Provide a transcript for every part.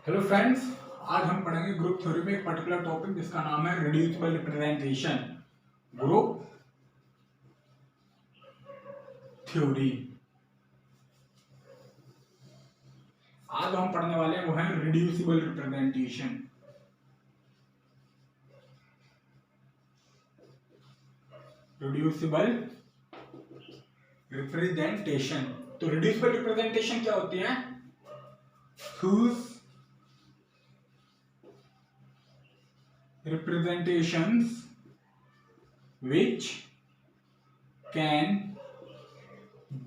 Hello friends, आज हम पढ़ेंगे ग्रुप थ्योरी में एक पर्टिकुलर टॉपिक जिसका नाम है रिड्यूसिबल रिप्रेजेंटेशन ग्रुप थ्योरी। आज हम पढ़ने वाले हैं वो है रिड्यूसिबल रिप्रेजेंटेशन। Reducible representation. तो रिड्यूसिबल रिप्रेजेंटेशन क्या होती है? whose representations which can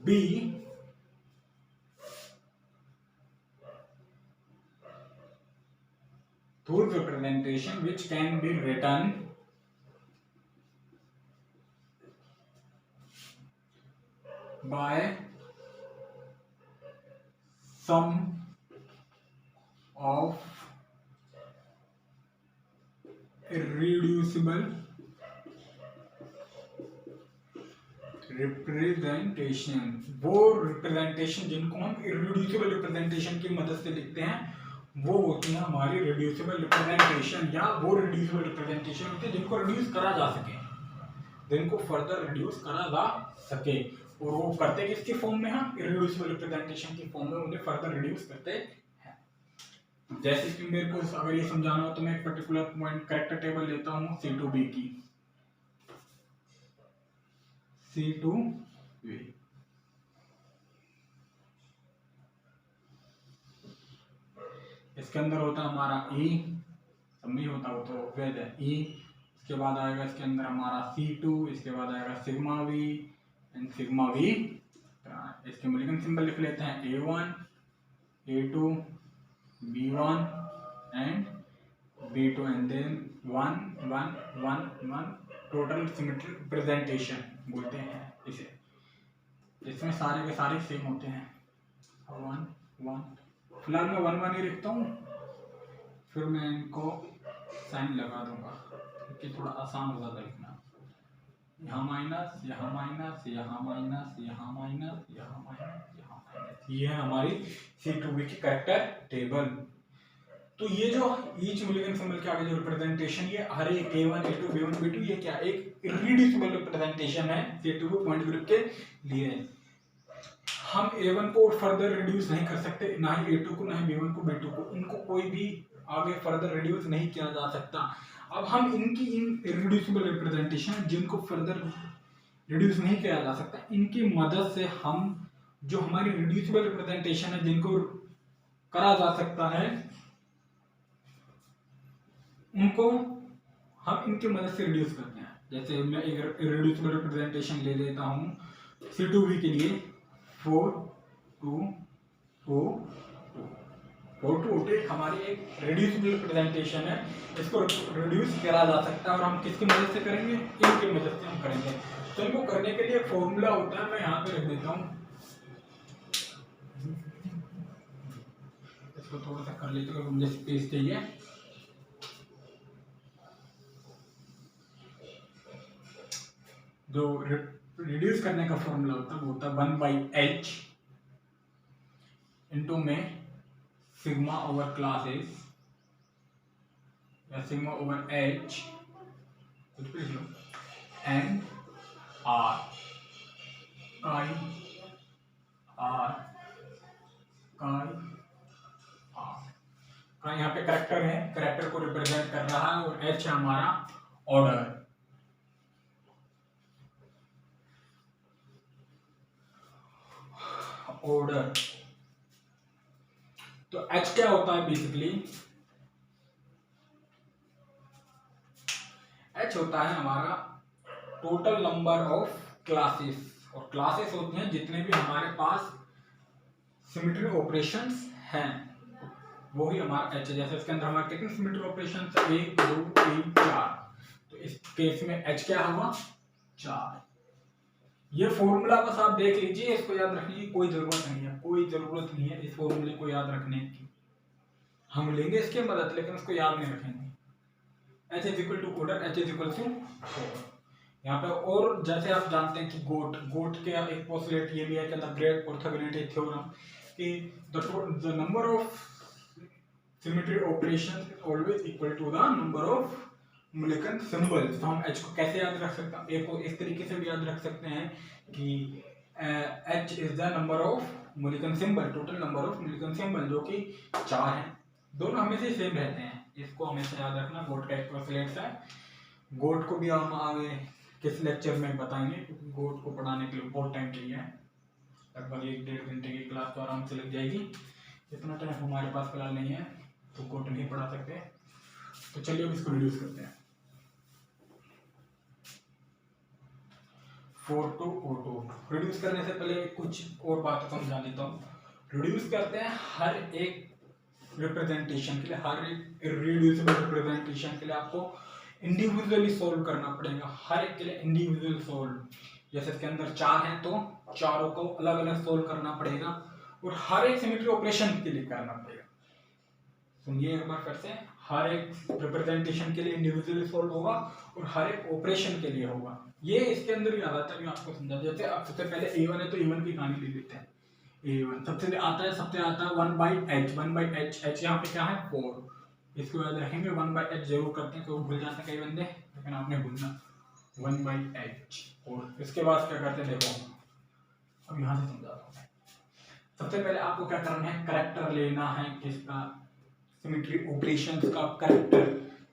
be those representation which can be written by sum of irreducible representation. वो रिप्रेजेंटेशन जिनको हम इररिड्यूसिबल रिप्रेजेंटेशन की मदद से लिखते हैं वो होती है हमारी रिड्यूसिबल रिप्रेजेंटेशन, या वो रिड्यूसिबल रिप्रेजेंटेशन होती है जिनको रिड्यूस करा जा सके, जिनको फर्दर रिड्यूस करा जा सके। और वो करते किसके फॉर्म में? हम इररिड्यूसिबल रिप्रेजेंटेशन की फॉर्म में उन्हें फर्दर रिड्यूस करते हैं। जैसे कि मेरे को अगर ये समझाना हो तो मैं एक पर्टिकुलर पॉइंट कैरेक्टर टेबल लेता हूँ C2B की, C2B। इसके अंदर होता है हमारा E, सब में होता हो तो ऑब्वियस है E। इसके बाद आएगा इसके अंदर हमारा C2, इसके बाद आएगा sigma V and sigma V। इसके मॉलिक्यूलर सिंबल लिख लेते हैं A1, A2, B1 and B2 and then 1 1 1 1 total symmetric representation बोलते हैं इसे। इसमें सारे के सारे सेम होते हैं 1 1। फिलहाल मैं 1 1 ही लिखता हूँ, फिर मैं इनको साइन लगा दूंगा क्योंकि थोड़ा आसान हो जाता है लिखना। यहाँ माइनस, यहाँ माइनस, यहाँ माइनस, यहाँ माइनस, यहाँ माइनस, यहाँ माइनस। ये है हमारी C2B की कैरेक्टर टेबल। तो ये जो ईच मॉलिक्यूलर सिंबल के आगे जो रिप्रेजेंटेशन, ये हर एक A1 A2 B1 B2 ये क्या एक इररिड्यूसिबल रिप्रेजेंटेशन है C2B पॉइंट ग्रुप के लिए। हम A1 को फर्दर रिड्यूस नहीं कर सकते, ना ही A2 को, ना ही B1 को, B2 को, इनको कोई भी आगे फर्दर रिड्यूस नहीं किया जा सकता। अब हम इनकी इन इररिड्यूसिबल रिप्रेजेंटेशन जिनको फर्दर रिड्यूस नहीं किया जा सकता, इनकी मदद से हम जो हमारी रिड्यूसिबल रिप्रेजेंटेशन है जिनको करा जा सकता है उनको हम इनकी मदद से रिड्यूस करते हैं। जैसे मैं एक इररिड्यूसिबल रिप्रेजेंटेशन ले लेता हूँ C2B के लिए 4 2 2 4 2 2 हमारी एक रिड्यूसिबल रिप्रेजेंटेशन है। इसको रिड्यूस करा जा सकता है और हम किसकी मदद से करेंगे? इनकी मदद से हम करेंगे। तो इनको करने के लिए एक फॉर्मूला होता है, मैं यहाँ पे लिख देता हूँ, इसको थोड़ा सा कर लेते हैं, मुझे स्पेस चाहिए। जो रिड्यूस करने का फॉर्मूला होता है वो होता है 1/h इंटू में सिग्मा ओवर क्लासेस या सिग्मा ओवर h कुछ भी लिख लो एंड r काई r काई r का यहाँ पे कैरेक्टर है, कैरेक्टर को रिप्रेजेंट कर रहा है, और h है हमारा ऑर्डर। ऑर्डर तो H क्या होता है? बेसिकली H होता है हमारा टोटल नंबर ऑफ क्लासेस, और क्लासेस होती हैं जितने भी हमारे पास सिमेट्रिक ऑपरेशंस हैं, वो ही हमारा H है। जैसे इसके अंदर हमारे कितने सिमेट्रिक ऑपरेशंस? 1 2 3 4। तो इस केस में H क्या होगा? 4। ये फॉर्मूला बस आप देख लीजिए, इसको याद रखने की कोई जरूरत नहीं है, कोई जरूरत नहीं है इस फॉर्मूले को याद रखने की। हम लेंगे इसकी मदद लेकिन उसको याद नहीं रखेंगे। H is equal to order, H is equal to 4 यहाँ पे। और जैसे आप जानते हैं कि गोट के एक पोस्टुलेट ये भी है कि द ग्रेट ऑर्थोगोनैलिटी थ्योरम कि the number of symmetry operation is always equal to the number of मूल्यांकन सिंबल्स। तो हम h को कैसे याद रख सकते हैं, a को इस तरीके से भी याद रख सकते हैं कि h is the number of मूल्यांकन सिंबल, टोटल नंबर ऑफ मूल्यांकन सिंबल, जो कि 4 हैं। दोनों हमेशा सेम रहते हैं, इसको हमेशा याद रखना। गोट का एक परसेंट है, गोट को भी हम आगे किस लेक्चर में बताएंगे, क्योंकि गोट को पढ़ाने के लिए बहुत टाइम चाहिए, लगभग 1-1.5 घंटे की क्लास तो आराम से लग जाएगी। इतना टाइम हमारे पास फिलहाल नहीं है, तो गोट नहीं पढ़ा सकते। तो चलिए अब इसको रिड्यूस करते हैं। 4 to O2। रिड्यूस करने से पहले कुछ और बात समझा देता हूँ। रिड्यूस करते हैं हर एक रिप्रेजेंटेशन के लिए, हर एक इररिड्यूसिबल रिप्रेजेंटेशन के लिए आपको इंडिविजुअली सोल्व करना पड़ेगा, हर एक के लिए इंडिविजुअल सोल्व। जैसे इसके अंदर 4 हैं तो चारों को अलग अलग सोल्व करना पड़ेगा, और हर एक सिमेट्री ऑपरेशन के लिए करना पड़ेगा। सुनिए एक बार फिर से, हर एक रिप्रेजेंटेशन के लिए इंडिविजुअली सोल्व होगा और हर एक ऑपरेशन के लिए होगा। ये इसके अंदर ही आता है, मैं आपको समझा देते हैं। अब सबसे पहले A1 है तो A1 की कहानी ले लेते हैं। A1 सबसे आता है 1/h, 1/h, h यहाँ पे क्या है 4, इसको याद रखेंगे। 1/h जरूर करते हैं, तो भूल जाते हैं कई बंदे, लेकिन आपने भूलना 1/h। और इसके बाद क्या करते हैं देखो, अब यहाँ से समझाता हूँ। सबसे पहले आपको क्या करना है, करेक्टर लेना है किसका, सिमेट्री ऑपरेशंस का करेक्टर।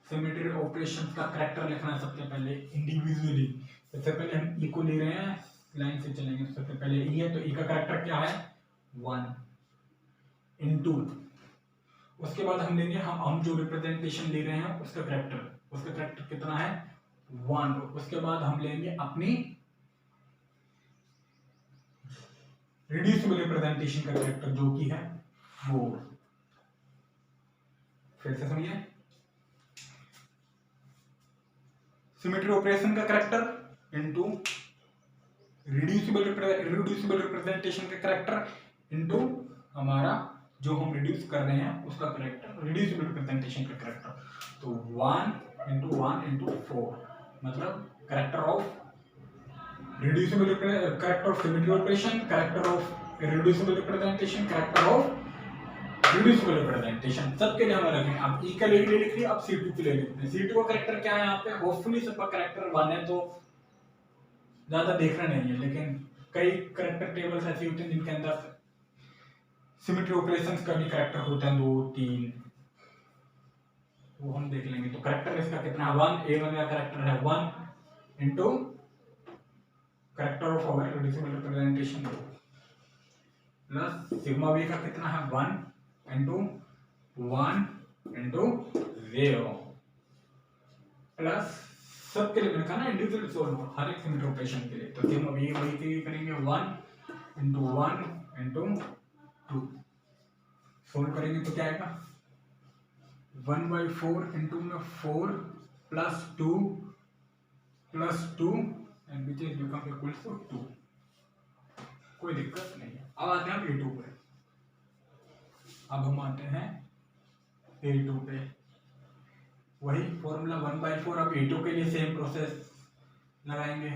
सिमेट्री ऑपरेशंस का करेक्टर लिखना है सबसे पहले इंडिविजुअली। सबसे पहले हम ई को ले रहे हैं, लाइन से चलेंगे। सबसे पहले ई है तो ई का करेक्टर क्या है 1 इंटू, उसके बाद हम लेंगे हम जो रिप्रेजेंटेशन ले रहे हैं उसका करेक्टर कितना है 1। उसके बाद हम लेंगे अपनी रिड्यूसिबल रिप्रेजेंटेशन का करेक्टर जो कि है 4। फिर से सुनिए, सिमेट्री ऑपरेशन का करेक्टर इनटू रिड्यूसिबल रिप्रेजेंटेशन का करेक्टर इनटू हमारा जो हम रिड्यूस कर रहे हैं उसका करेक्टर, रिड्यूसिबल रिप्रेजेंटेशन का करेक्टर। तो 1 इंटू 1 इंटू 4, मतलब character of reducible character of symmetry operation, character of reducible representation, character of reducible representation, सबके लिए हमें रखेंगे। अब ई का ले लिखिए, अब C2 के लिए लिखते हैं। C2 का करेक्टर क्या है यहाँ पे, होपफुली सबका करेक्टर 1 है, तो ज्यादा देखना नहीं है, लेकिन कई करेक्टर टेबल्स ऐसी होते हैं जिनके अंदर सिमेट्री ऑपरेशंस का भी करेक्टर होता है 2, 3, वो हम देख लेंगे। तो करेक्टर इसका कितना है 1, A1 का करेक्टर है 1 into character of our reducible representation plus sigma V का कितना है 1 इंटू 0 प्लस सबके लिए लिखा ना इंडिविजुअल सोल्व हर एक सिमेट्री ऑपरेशन के लिए। तो सिग्मा V वही करेंगे 1 इंटू 2 सोल्व करेंगे तो क्या आएगा 1/4 इंटू में 4 plus 2 and which is become equal to 2। कोई दिक्कत नहीं है। अब आते हैं हम A2 पे। अब हम आते हैं A2 पे, वही फॉर्मूला 1/4। अब A2 के लिए सेम प्रोसेस लगाएंगे,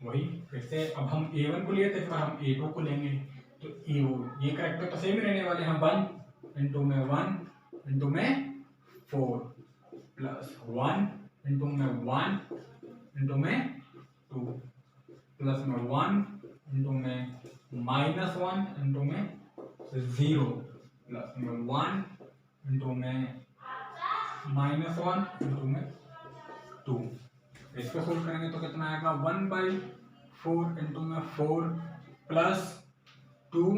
वही फिर से। अब हम A1 को लिए थे, इस बार हम A2 को लेंगे। तो ये करेक्टर तो सेम ही रहने वाले हैं, 1 इंटू में 1 इंटू में 4 प्लस 1 इंटू में 1 इंटू में 2 प्लस में 1 इंटू में -1 इंटू में 0 प्लस में 1 इंटू में -1 इंटू में 2। इसको सोल्व करेंगे तो कितना आएगा 1/4 इंटू में 4 प्लस 2,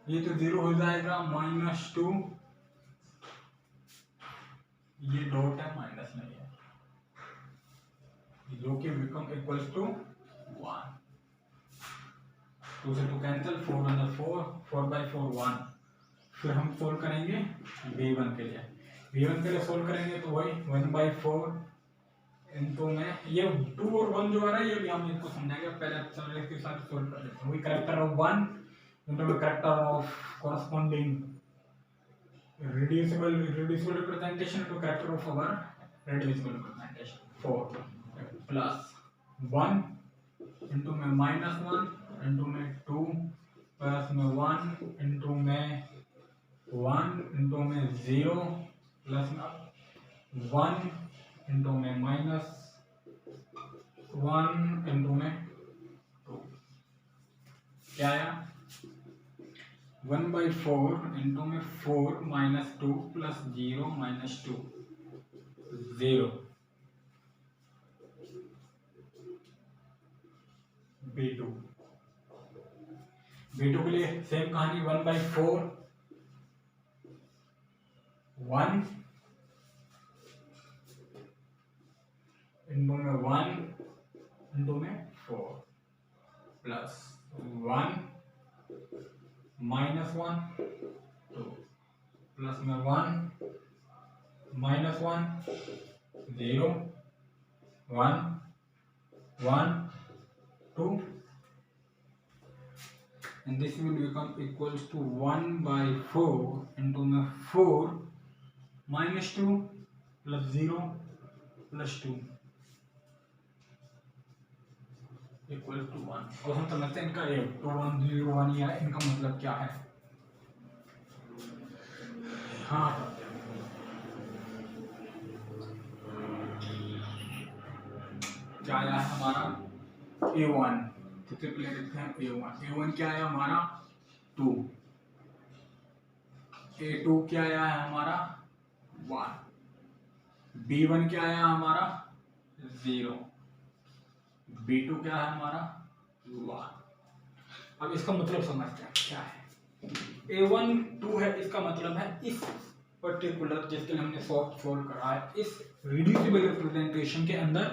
ये तो 0 हो जाएगा, -2, ये डॉट है माइनस नहीं है, जो कि बिकम इक्वल्स टू 1। 2 से 2 कैंसिल, 4 1 4, 4/4 1। फिर हम सोल्व करेंगे V1 के लिए। V1 के लिए सोल्व करेंगे तो वही 1/4 इनटू में ये 2 और 1 जो आ रहा है, ये भी हम इसको समझाएंगे। पहले चलो इसके साथ सोल्व कर लेते हैं। वही करेक्टर ऑफ 1 इनटू में character of corresponding reducible representation to character of our reducible representation 4 plus 1 into में -1 इंटू में 2 प्लस में 1 इंटू में 0 प्लस में 1 इंटू में माइनस 1 इंटू में 2 क्या आया 1/4 इंटू में 4 माइनस 2 प्लस 0 माइनस 2 0 B2 के लिए सेम कहानी 1/4 1 इंटू में 1 इंटू में 4 प्लस 1 माइनस 1 2 प्लस में 1 minus 1 0 1 1 2 and this will become equals to 1/4 into में 4 minus 2 plus 0 plus 2 equal to 1। और हम समझते हैं इनका 2 1 0 1 या इनका मतलब क्या है। हाँ क्या आया है हमारा A1 सबसे पहले देखते हैं A1 क्या आया हमारा 2 A2 क्या आया है हमारा 1 B1 क्या आया हमारा 0 B2 क्या है हमारा 1। अब इसका मतलब समझते हैं क्या है A1 2 है इसका मतलब है इस पर्टिकुलर जिसके लिए हमने सोल्व करा है इस रिड्यूसिबल रिप्रेजेंटेशन के अंदर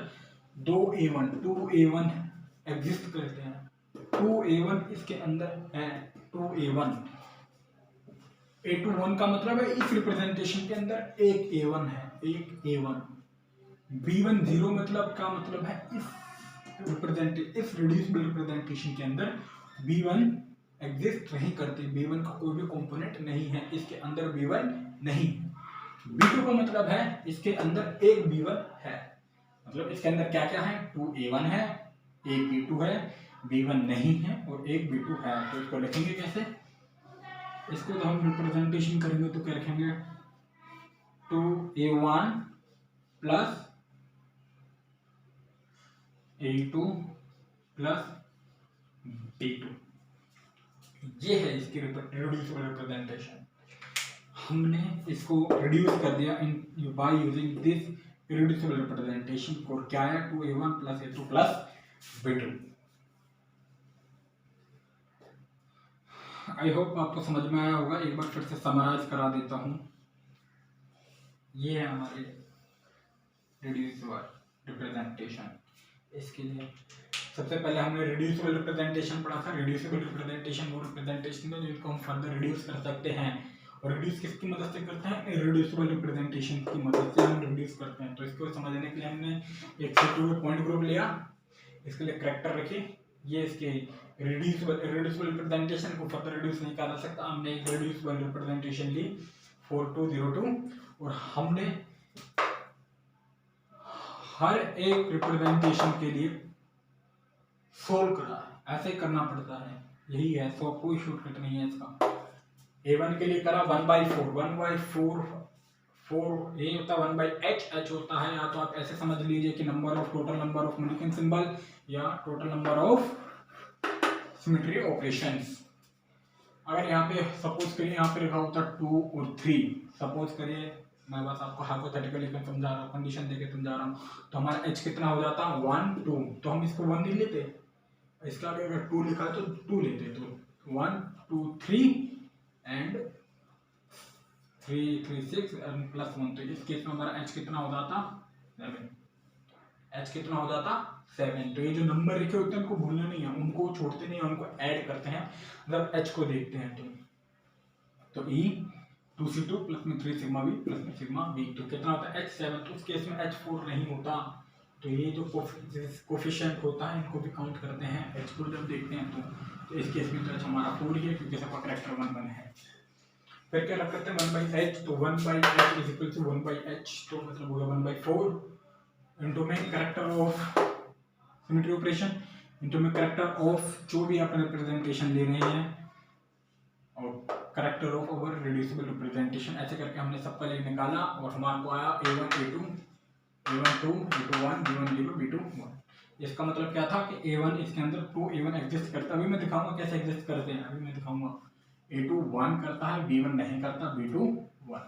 2A1 एग्जिस्ट करते हैं 2A1 इसके अंदर है 2A1 A2 1 का मतलब है इस रिप्रेजेंटेशन के अंदर एक A1 है एक A1 B1 0 मतलब का मतलब है इस रिड्यूसिबल रिप्रेजेंटेशन के अंदर B1 एग्जिस्ट नहीं करती B1 का कोई भी कंपोनेंट नहीं है इसके अंदर B1 नहीं। B2 का मतलब है इसके अंदर एक B1 है मतलब इसके अंदर क्या क्या है 2A1 है एक B2 है B1 नहीं है और एक B2 है। तो इसको लिखेंगे कैसे इसको तो हम रिप्रेजेंटेशन करेंगे तो क्या लिखेंगे 2A1 plus A2 plus B2 ये है इसकी रिड्यूसिबल रिप्रेजेंटेशन। हमने इसको रिड्यूस कर दिया in by using this reducible representation और क्या है 2A1 plus A2 plus B2। I hope आपको समझ में आया होगा। एक बार फिर से समराइज करा देता हूं। ये है हमारे रिड्यूसिबल रिप्रेजेंटेशन। इसके लिए सबसे पहले हमने रिड्यूसिबल रिप्रेजेंटेशन पढ़ा था। रिड्यूसिबल रिप्रेजेंटेशन वो रिप्रेजेंटेशन है जिनको हम फर्दर रिड्यूस कर सकते हैं और रिड्यूस किसकी मदद से करते हैं इररिड्यूसिबल रिप्रेजेंटेशन की मदद से हम रिड्यूस करते हैं। तो इसको समझने के लिए हमने एक से 2 पॉइंट ग्रुप लिया इसके लिए करैक्टर रखे। ये इसके रिड्यूसिबल रिप्रेजेंटेशन को फर्दर रिड्यूस नहीं करा सकता। हमने एक रिड्यूसिबल रिप्रेजेंटेशन ली 4202 और हमने हर एक रिप्रेजेंटेशन के लिए सोल्व करा है। ऐसे करना पड़ता है यही है सो कोई शॉर्टकट नहीं है इसका। A1 के लिए करा 1/4 4 ये होता है 1/h होता है या तो आप ऐसे समझ लीजिए कि total number of numerical symbol या total number of symmetry operations. अगर यहाँ पे सपोज करिए यहाँ पे लिखा होता 2 और 3 सपोज करिए मैं बस आपको हाइपोथेटिकली समझा रहा हूँ कंडीशन देके समझा रहा हूँ। तो हमारा h कितना हो जाता 1 2 तो हम इसको 1 नहीं लेते इसका अगर 2 लिखा है तो 2 लेते तो 1 2 3 एंड 3 3 6 एंड प्लस 1 तो इस केस में हमारा h कितना हो जाता 7 h कितना हो जाता 7। तो ये जो नंबर लिखे होते हैं उनको भूलना नहीं है उनको छोड़ते नहीं है उनको ऐड करते हैं मतलब h को देखते हैं। तो e 2c2 प्लस में 3 सिग्मा v प्लस में सिग्मा v तो कितना होता है h7। तो उस केस में h4 नहीं होता तो ये जो कोफिशिएंट होता है इनको भी काउंट करते हैं h को जब देखते हैं तो इस केस में तो h हमारा 4 ही है क्योंकि सबका करैक्टर 1 1 है। फिर क्या रख करते हैं 1/h तो 1/h is equal to 1/h तो मतलब होगा 1/4 इनटू में character of symmetry operation into में करैक्टर ऑफ जो भी आप रिप्रेजेंटेशन ले रहे हैं factor of over reducible representation, ऐसे करके हमने सबका लिए निकाला और हमारे को आया A1 A2 A1 2 A2 1 B1 0 B2 1। इसका मतलब क्या था कि A1 इसके अंदर 2 A1 एग्जिस्ट करता है। अभी मैं दिखाऊंगा कैसे एग्जिस्ट करते हैं, अभी मैं दिखाऊंगा। A2 1 करता है, B1 नहीं करता, B2 1।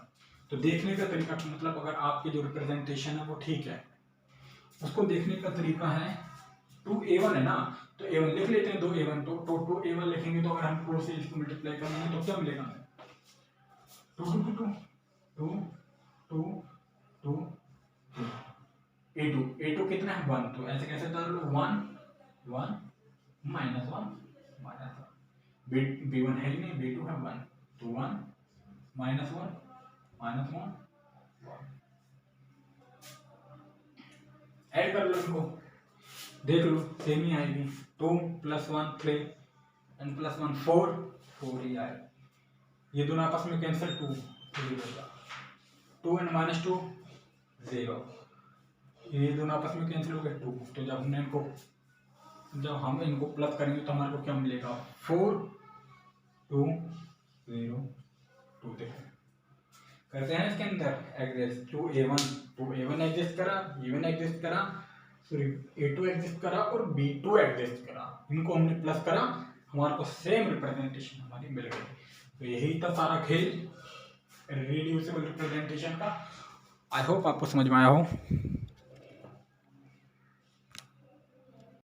तो देखने का तरीका मतलब अगर आपकी जो रिप्रेजेंटेशन है वो ठीक है, उसको देखने का तरीका है 2A1 है ना, तो A1 लिख लेते हैं 2A1, तो 2A1 लिखेंगे तो अगर हम 2 से इसको मल्टीप्लाई करेंगे तो क्या मिलेगा, 2 2 2 2 2 2 2 A2 कितना है 1, तो ऐसे कैसे था 1 1 माइनस 1 माइनस 1, B1 है ही नहीं, B2 है 1, तो 1 माइनस 1 माइनस 1 ऐड कर लो इनको, देख लो सेम ही आएगी। 2 + 1 3 एंड + 1 4 ही आए, ये दोनों आपस में कैंसिल, 2 2 एंड -2 0, ये दोनों आपस में कैंसिल हो गए 2। तो जब हम इनको प्लस करेंगे तो हमारे को क्या मिलेगा 4 2 0 2। देखो करते हैं इसके अंदर एग्जिस्ट 2A1 एग्जिस्ट करा, B1 एग्जिस्ट करा, सॉरी A2 एग्जिस्ट करा और B2 एग्जिस्ट करा, इनको हमने प्लस करा, हमारे को सेम रिप्रेजेंटेशन हमारी मिल गई। तो यही था सारा खेल रिड्यूसिबल रिप्रेजेंटेशन का। आई होप आपको समझ में आया हो।